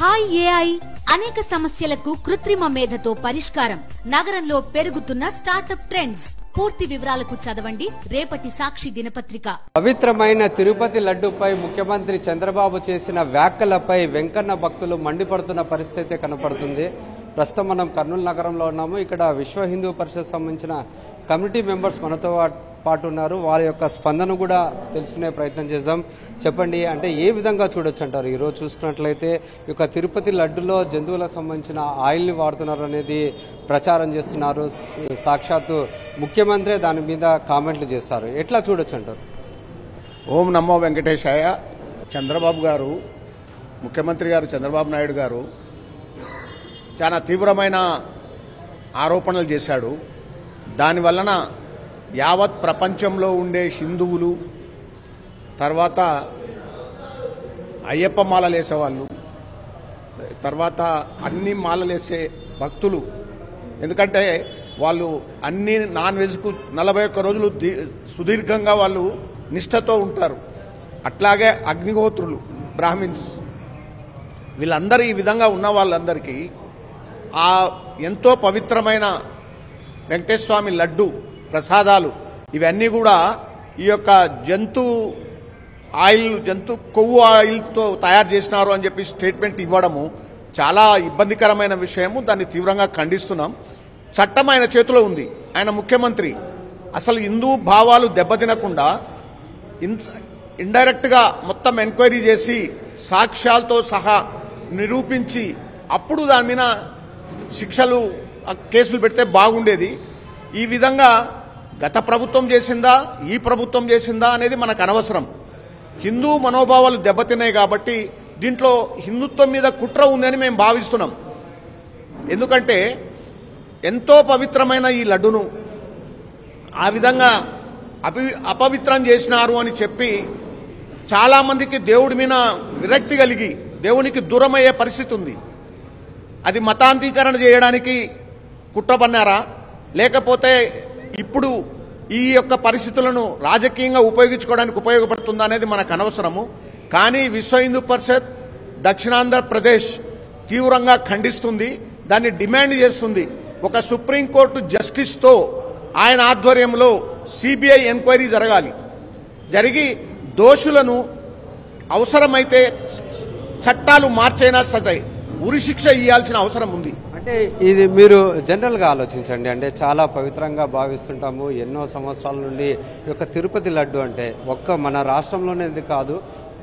Hi AI అనేక సమస్యలకు కృత్రిమ మేధతో పరిష్కారం. నగరంలో పెరుగుతున్న స్టార్టప్ ట్రెండ్స్. పూర్తి వివరాలకు చదవండి రేపటి సాక్షి దినపత్రిక. పవిత్రమైన తిరుపతి లడ్డూపై ముఖ్యమంత్రి చంద్రబాబు చేసిన వ్యాఖ్యలపై వెంకన్న భక్తులు మండిపడుతున్న పరిస్థితి కనపడుతుంది. ప్రస్తుతం మనం కర్నూలు నగరంలో ఉన్నాము. ఇక్కడ విశ్వ హిందూ పరిషత్ సంబంధించిన కమిటీ మెంబర్స్ మనతో పాటు ఉన్నారు. వారి యొక్క స్పందన కూడా తెలుసుకునే ప్రయత్నం చేద్దాం. చెప్పండి, అంటే ఏ విధంగా చూడొచ్చు అంటారు? ఈరోజు చూసుకున్నట్లయితే ఈ యొక్క తిరుపతి లడ్డులో జంతువులకు సంబంధించిన ఆయిల్ని వాడుతున్నారు అనేది ప్రచారం చేస్తున్నారు. సాక్షాత్తు ముఖ్యమంత్రి దాని మీద కామెంట్లు చేస్తారు. ఎట్లా చూడొచ్చు అంటారు? ఓం నమో వెంకటేశాయ. చంద్రబాబు గారు, ముఖ్యమంత్రి గారు చంద్రబాబు నాయుడు గారు చాలా తీవ్రమైన ఆరోపణలు చేశాడు. దానివలన యావత్ ప్రపంచంలో ఉండే హిందువులు, తర్వాత అయ్యప్ప మాలలేసేవాళ్ళు, తర్వాత అన్ని మాలలేసే భక్తులు, ఎందుకంటే వాళ్ళు అన్ని నాన్ వెజ్కు 41 రోజులు సుదీర్ఘంగా వాళ్ళు నిష్ఠతో ఉంటారు. అట్లాగే అగ్నిహోత్రులు, బ్రాహ్మిన్స్, వీళ్ళందరూ ఈ విధంగా ఉన్న వాళ్ళందరికీ ఆ ఎంతో పవిత్రమైన వెంకటేశ్వర స్వామి లడ్డు ప్రసాదాలు ఇవన్నీ కూడా ఈ యొక్క జంతు కొవ్వు ఆయిల్తో తయారు చేసినారు అని చెప్పి స్టేట్మెంట్ ఇవ్వడము చాలా ఇబ్బందికరమైన విషయము. దాన్ని తీవ్రంగా ఖండిస్తున్నాం. చట్టం ఆయన చేతిలో ఉంది. ఆయన ముఖ్యమంత్రి. అసలు హిందూ భావాలు దెబ్బతినకుండా ఇండైరెక్ట్గా మొత్తం ఎంక్వైరీ చేసి సాక్ష్యాలతో సహా నిరూపించి అప్పుడు దాని మీద శిక్షలు, కేసులు పెడితే బాగుండేది. ఈ విధంగా గత ప్రభుత్వం చేసిందా, ఈ ప్రభుత్వం చేసిందా అనేది మనకు అనవసరం. హిందూ మనోభావాలు దెబ్బతిన్నాయి కాబట్టి దీంట్లో హిందుత్వం మీద కుట్ర ఉందని మేము భావిస్తున్నాం. ఎందుకంటే ఎంతో పవిత్రమైన ఈ లడ్డును ఆ విధంగా అపవిత్రం చేసినారు అని చెప్పి చాలామందికి దేవుడి మీద విరక్తి కలిగి దేవునికి దూరమయ్యే పరిస్థితి ఉంది. అది మతాంతీకరణ చేయడానికి కుట్ర పన్నారా, లేకపోతే ఇప్పుడు ఈ యొక్క పరిస్థితులను రాజకీయంగా ఉపయోగించుకోవడానికి ఉపయోగపడుతుందా అనేది మనకు అనవసరము. కానీ విశ్వ హిందూ పరిషత్ దక్షిణాంధ్రప్రదేశ్ తీవ్రంగా ఖండిస్తుంది. దాన్ని డిమాండ్ చేస్తుంది. ఒక సుప్రీంకోర్టు జస్టిస్తో ఆయన ఆధ్వర్యంలో సిబిఐ ఎంక్వైరీ జరగాలి. జరిగి దోషులను అవసరమైతే చట్టాలు మార్చైనా సరే ఉరిశిక్ష ఇవ్వాల్సిన అవసరం ఉంది. అంటే ఇది మీరు జనరల్ గా ఆలోచించండి. అంటే చాలా పవిత్రంగా భావిస్తుంటాము ఎన్నో సంవత్సరాల నుండి. ఈ యొక్క తిరుపతి లడ్డు అంటే ఒక్క మన రాష్ట్రంలోనే కాదు,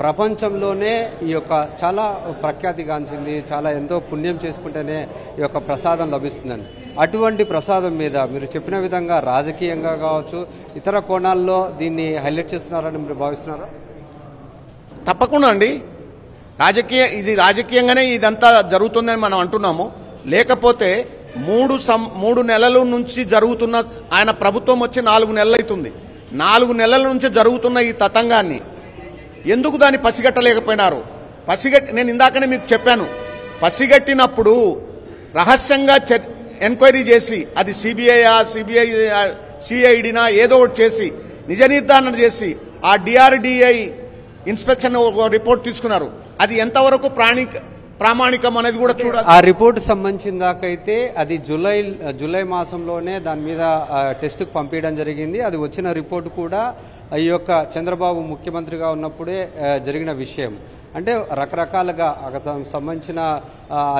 ప్రపంచంలోనే ఈ యొక్క చాలా ప్రఖ్యాతిగాంచింది. చాలా ఎంతో పుణ్యం చేసుకుంటేనే ఈ యొక్క ప్రసాదం లభిస్తుందండి. అటువంటి ప్రసాదం మీద మీరు చెప్పిన విధంగా రాజకీయంగా కావచ్చు, ఇతర కోణాల్లో దీన్ని హైలైట్ చేస్తున్నారని మీరు భావిస్తున్నారా? తప్పకుండా అండి. ఇది రాజకీయంగానే ఇదంతా జరుగుతుందని మనం అంటున్నాము. లేకపోతే 3 నెలల నుంచి జరుగుతున్న, ఆయన ప్రభుత్వం వచ్చి 4 నెలలు అవుతుంది. 4 నెలల నుంచి జరుగుతున్న ఈ తతంగాన్ని ఎందుకు దాన్ని పసిగట్టలేకపోయినారు? నేను ఇందాకనే మీకు చెప్పాను. పసిగట్టినప్పుడు రహస్యంగా ఎంక్వైరీ చేసి, అది సిఐడినా ఏదో ఒకటి చేసి నిజ నిర్ధారణ చేసి ఆ డిఆర్డిఐ ఇన్స్పెక్షన్ రిపోర్ట్ తీసుకున్నారు. అది ఎంతవరకు ప్రామాణికం అనేది కూడా చూడాలి. ఆ రిపోర్ట్ సంబంధించిన దాకైతే అది జూలై మాసంలోనే దాని మీద టెస్ట్కు పంపించడం జరిగింది. అది వచ్చిన రిపోర్ట్ కూడా ఈ యొక్క చంద్రబాబు ముఖ్యమంత్రిగా ఉన్నప్పుడే జరిగిన విషయం. అంటే రకరకాలుగా సంబంధించిన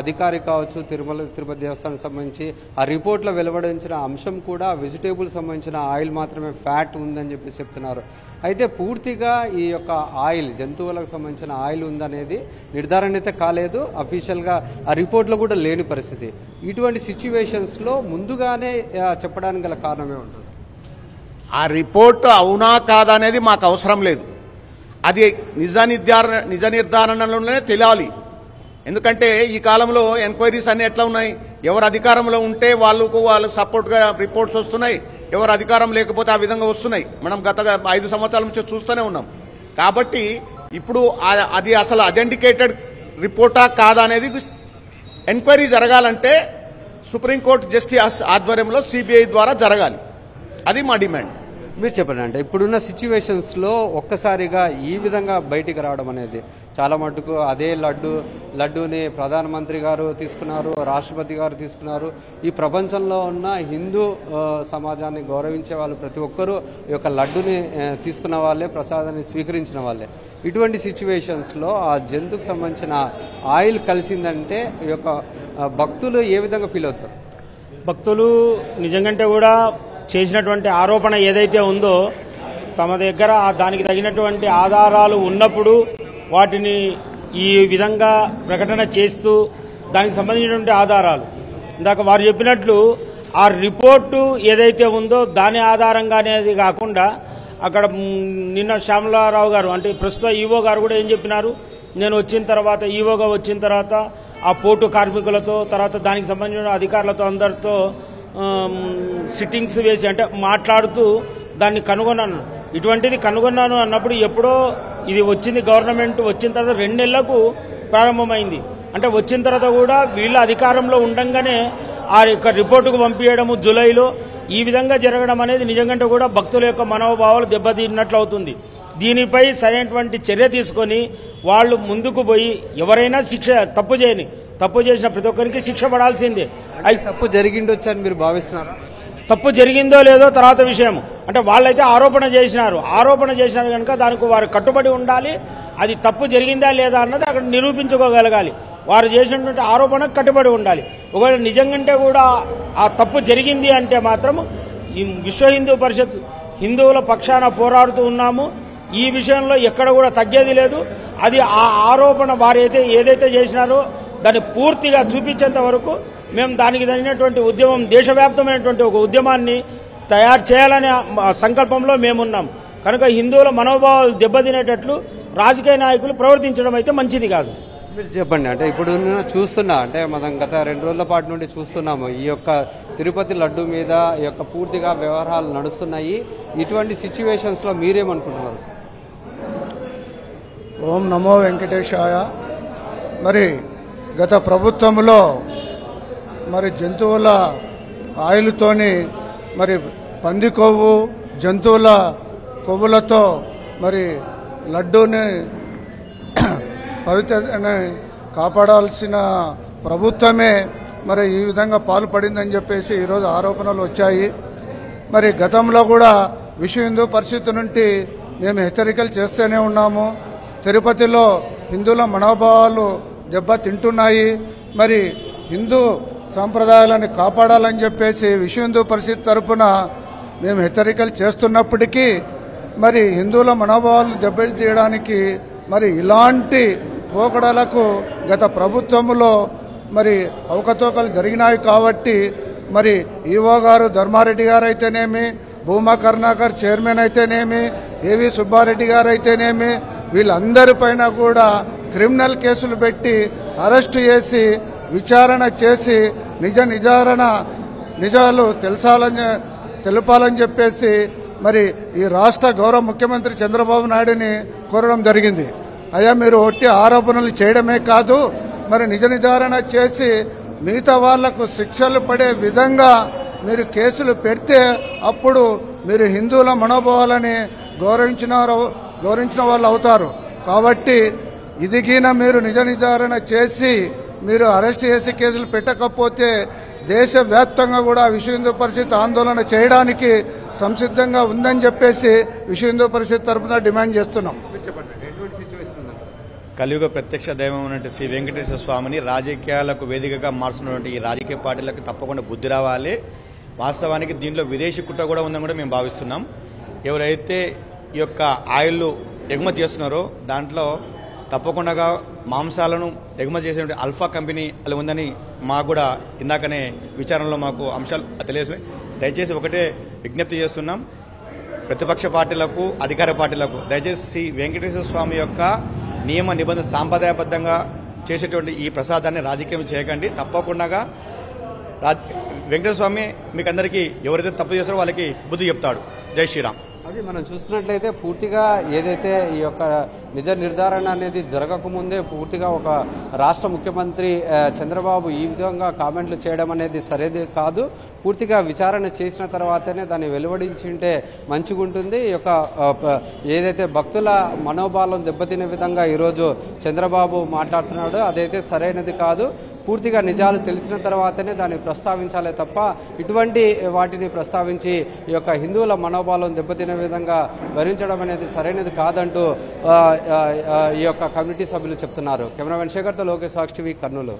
అధికారి కావచ్చు, తిరుపతి దేవస్థానం సంబంధించి ఆ రిపోర్ట్లో వెలువడించిన అంశం కూడా వెజిటేబుల్ సంబంధించిన ఆయిల్ మాత్రమే ఫ్యాట్ ఉందని చెప్పి చెప్తున్నారు. అయితే పూర్తిగా ఈ యొక్క ఆయిల్, జంతువులకు సంబంధించిన ఆయిల్ ఉందనేది నిర్ధారణ అయితే కాలేదు. అఫీషియల్గా ఆ రిపోర్ట్లో కూడా లేని పరిస్థితి. ఇటువంటి సిచ్యువేషన్స్లో ముందుగానే చెప్పడానికి గల కారణమే ఉంటుంది. ఆ రిపోర్ట్ అవునా కాదా అనేది మాకు అవసరం లేదు. అది నిజ నిర్ధారణలోనే తెలియాలి. ఎందుకంటే ఈ కాలంలో ఎంక్వైరీస్ అన్ని ఎట్లా ఉన్నాయి? ఎవరు అధికారంలో ఉంటే వాళ్ళకు సపోర్ట్గా రిపోర్ట్స్ వస్తున్నాయి, ఎవరు అధికారం లేకపోతే ఆ విధంగా వస్తున్నాయి. మనం గత 5 సంవత్సరాల నుంచి చూస్తూనే ఉన్నాం. కాబట్టి ఇప్పుడు అది అసలు అథెంటికేటెడ్ రిపోర్టా కాదా అనేది ఎంక్వైరీ జరగాలంటే సుప్రీంకోర్టు జస్టిస్ ఆధ్వర్యంలో సిబిఐ ద్వారా జరగాలి. అది మా డిమాండ్. మీరు చెప్పండి, అంటే ఇప్పుడున్న సిచ్యువేషన్స్లో ఒక్కసారిగా ఈ విధంగా బయటికి రావడం అనేది చాలా మటుకు అదే లడ్డూని ప్రధానమంత్రి గారు తీసుకున్నారు, రాష్ట్రపతి గారు తీసుకున్నారు. ఈ ప్రపంచంలో ఉన్న హిందూ సమాజాన్ని గౌరవించే వాళ్ళు ప్రతి ఒక్కరూ ఈ యొక్క లడ్డూని తీసుకున్న వాళ్ళే, ప్రసాదాన్ని స్వీకరించిన వాళ్ళే. ఇటువంటి సిచ్యువేషన్స్లో ఆ జంతువుకు సంబంధించిన ఆయిల్ కలిసిందంటే ఈ యొక్క భక్తులు ఏ విధంగా ఫీల్ అవుతారు? భక్తులు నిజంగా కూడా చేసినటువంటి ఆరోపణ ఏదైతే ఉందో తమ దగ్గర దానికి తగినటువంటి ఆధారాలు ఉన్నప్పుడు వాటిని ఈ విధంగా ప్రకటన చేస్తూ దానికి సంబంధించినటువంటి ఆధారాలు ఇందాక వారు చెప్పినట్లు ఆ రిపోర్టు ఏదైతే ఉందో దాని ఆధారంగానేది కాకుండా అక్కడ నిన్న శ్యామలారావు గారు అంటే ప్రస్తుత ఈవో గారు కూడా ఏం చెప్పినారు, నేను వచ్చిన తర్వాత ఈవోగా వచ్చిన తర్వాత ఆ పోర్టు కార్మికులతో తర్వాత దానికి సంబంధించిన అధికారులతో అందరితో సిట్టింగ్స్ వేసి అంటే మాట్లాడుతూ దాన్ని కనుగొన్నాను. ఇటువంటిది కనుగొన్నాను అన్నప్పుడు ఎప్పుడో ఇది వచ్చింది, గవర్నమెంట్ వచ్చిన తర్వాత 2 నెలలకు ప్రారంభమైంది. అంటే వచ్చిన తర్వాత కూడా వీళ్ళ అధికారంలో ఉండంగానే ఆ యొక్క రిపోర్టుకు పంపించడము జూలైలో ఈ విధంగా జరగడం అనేది నిజంగా కూడా భక్తుల యొక్క మనోభావాలు దెబ్బతిన్నట్లు అవుతుంది. దీనిపై సరైనటువంటి చర్య తీసుకొని వాళ్ళు ముందుకు పోయి ఎవరైనా శిక్ష తప్పు చేసిన ప్రతి ఒక్కరికి శిక్ష పడాల్సిందే. అది తప్పు జరిగిండొచ్చని మీరు భావిస్తున్నారా? తప్పు జరిగిందో లేదో తర్వాత విషయం. అంటే వాళ్ళైతే ఆరోపణ చేసినారు కనుక దానికి వారు కట్టుబడి ఉండాలి. అది తప్పు జరిగిందా లేదా అన్నది అక్కడ నిరూపించుకోగలగాలి. వారు చేసినటువంటి ఆరోపణకు కట్టుబడి ఉండాలి. ఒకవేళ నిజంగా కూడా ఆ తప్పు జరిగింది అంటే మాత్రం విశ్వ హిందూ పరిషత్ హిందువుల పక్షాన పోరాడుతూ ఉన్నాము. ఈ విషయంలో ఎక్కడ కూడా తగ్గేది లేదు. అది ఆ ఆరోపణ వారైతే ఏదైతే చేసినారో దాన్ని పూర్తిగా చూపించేంత వరకు మేము దానికి తగినటువంటి ఉద్యమం, దేశవ్యాప్తమైనటువంటి ఒక ఉద్యమాన్ని తయారు చేయాలనే సంకల్పంలో మేమున్నాం. కనుక హిందువుల మనోభావాలు దెబ్బతినేటట్లు రాజకీయ నాయకులు ప్రవర్తించడం అయితే మంచిది కాదు. మీరు చెప్పండి, అంటే ఇప్పుడు చూస్తున్నా అంటే మనం గత 2 రోజుల పాటు నుండి చూస్తున్నాము ఈ యొక్క తిరుపతి లడ్డు మీద ఈ యొక్క పూర్తిగా వ్యవహారాలు నడుస్తున్నాయి. ఇటువంటి సిచ్యువేషన్స్లో మీరేమనుకుంటున్నారు? ఓం నమో వెంకటేశాయ. మరి గత ప్రభుత్వంలో మరి జంతువుల ఆయిల్తోని మరి పంది కొవ్వు జంతువుల కొవ్వులతో మరి లడ్డూని పవిత్రని కాపాడాల్సిన ప్రభుత్వమే మరి ఈ విధంగా పాల్పడిందని చెప్పేసి ఈరోజు ఆరోపణలు వచ్చాయి. మరి గతంలో కూడా విశ్వ హిందూ పరిషత్ నుండి మేము హెచ్చరికలు చేస్తూనే ఉన్నాము. తిరుపతిలో హిందువుల మనోభావాలు దెబ్బతింటున్నాయి. మరి హిందూ సాంప్రదాయాలను కాపాడాలని చెప్పేసి విశ్వ హిందూ పరిషత్ తరఫున మేము హెచ్చరికలు చేస్తున్నప్పటికీ మరి హిందువుల మనోభావాలు దెబ్బతీయడానికి మరి ఇలాంటి పోకడలకు గత ప్రభుత్వంలో మరి అవకతవకలు జరిగినాయి. కాబట్టి మరి ఈవో గారు ధర్మారెడ్డి గారు అయితేనేమి, భూమా కరుణాకర్ చైర్మన్ అయితేనేమి, ఏవి సుబ్బారెడ్డి గారు అయితేనేమి, వీళ్ళందరిపైన కూడా క్రిమినల్ కేసులు పెట్టి అరెస్టు చేసి విచారణ చేసి నిజాలు తెలపాలని చెప్పేసి మరి ఈ రాష్ట్ర గౌరవ ముఖ్యమంత్రి చంద్రబాబు నాయుడిని కోరడం జరిగింది. అయ్యా, మీరు ఒట్టి ఆరోపణలు చేయడమే కాదు మరి నిర్ధారణ చేసి మిగతా వాళ్లకు శిక్షలు పడే విధంగా మీరు కేసులు పెడితే అప్పుడు మీరు హిందువుల మనోభావాలని గౌరవించిన వాళ్ళు అవుతారు. కాబట్టి ఇదిగిన మీరు నిర్ధారణ చేసి మీరు అరెస్ట్ చేసి కేసులు పెట్టకపోతే దేశవ్యాప్తంగా కూడా విశ్వ హిందూ పరిషత్ ఆందోళన చేయడానికి సంసిద్ధంగా ఉందని చెప్పేసి విశ్వ హిందూ పరిషత్ తరఫున డిమాండ్ చేస్తున్నాం. కలియుగ ప్రత్యక్ష దైవం ఉన్నట్టు శ్రీ వెంకటేశ్వర స్వామిని రాజకీయాలకు వేదికగా మార్చున్నటువంటి ఈ రాజకీయ పార్టీలకు తప్పకుండా బుద్ధి రావాలి. వాస్తవానికి దీంట్లో విదేశీ కుట్ర కూడా ఉందని కూడా మేము భావిస్తున్నాం. ఎవరైతే ఈ యొక్క ఆయిల్ ఎగుమతి చేస్తున్నారో దాంట్లో తప్పకుండా మాంసాలను ఎగుమతి చేసేటువంటి అల్ఫా కంపెనీ అది ఉందని మాకు కూడా ఇందాకనే విచారణలో మాకు అంశాలు తెలియజేస్తున్నాయి. దయచేసి ఒకటే విజ్ఞప్తి చేస్తున్నాం ప్రతిపక్ష పార్టీలకు, అధికార పార్టీలకు, దయచేసి శ్రీ వెంకటేశ్వర స్వామి యొక్క నియమ నిబంధన సాంప్రదాయబద్ధంగా చేసేటువంటి ఈ ప్రసాదాన్ని రాజకీయం చేయకండి. తప్పకుండా వెంకటేశ్వర స్వామి మీకు అందరికీ ఎవరైతే తప్పు చేస్తారో వాళ్ళకి బుద్ధి చెప్తాడు. జై శ్రీరామ్. అది మనం చూసుకున్నట్లయితే పూర్తిగా ఏదైతే ఈ యొక్క నిజ నిర్ధారణ అనేది జరగకముందే పూర్తిగా ఒక రాష్ట్ర ముఖ్యమంత్రి చంద్రబాబు ఈ విధంగా కామెంట్లు చేయడం అనేది సరైనది కాదు. పూర్తిగా విచారణ చేసిన తర్వాతనే దాన్ని వెలువడించింటే మంచిగా ఉంటుంది. ఈ యొక్క ఏదైతే భక్తుల మనోభావం దెబ్బతినే విధంగా ఈరోజు చంద్రబాబు మాట్లాడుతున్నాడో అదైతే సరైనది కాదు. పూర్తిగా నిజాలు తెలిసిన తర్వాతనే దాన్ని ప్రస్తావించాలే తప్ప ఇటువంటి వాటిని ప్రస్తావించి ఈ యొక్క హిందువుల మనోభావం దెబ్బతినే విధంగా భరించడం అనేది సరైనది కాదంటూ ఈ యొక్క కమ్యూనిటీ సభ్యులు చెప్తున్నారు. కెమెరామెన్ శేఖర్తో లోకేష్ సాక్షి టీవీ కర్నూలు.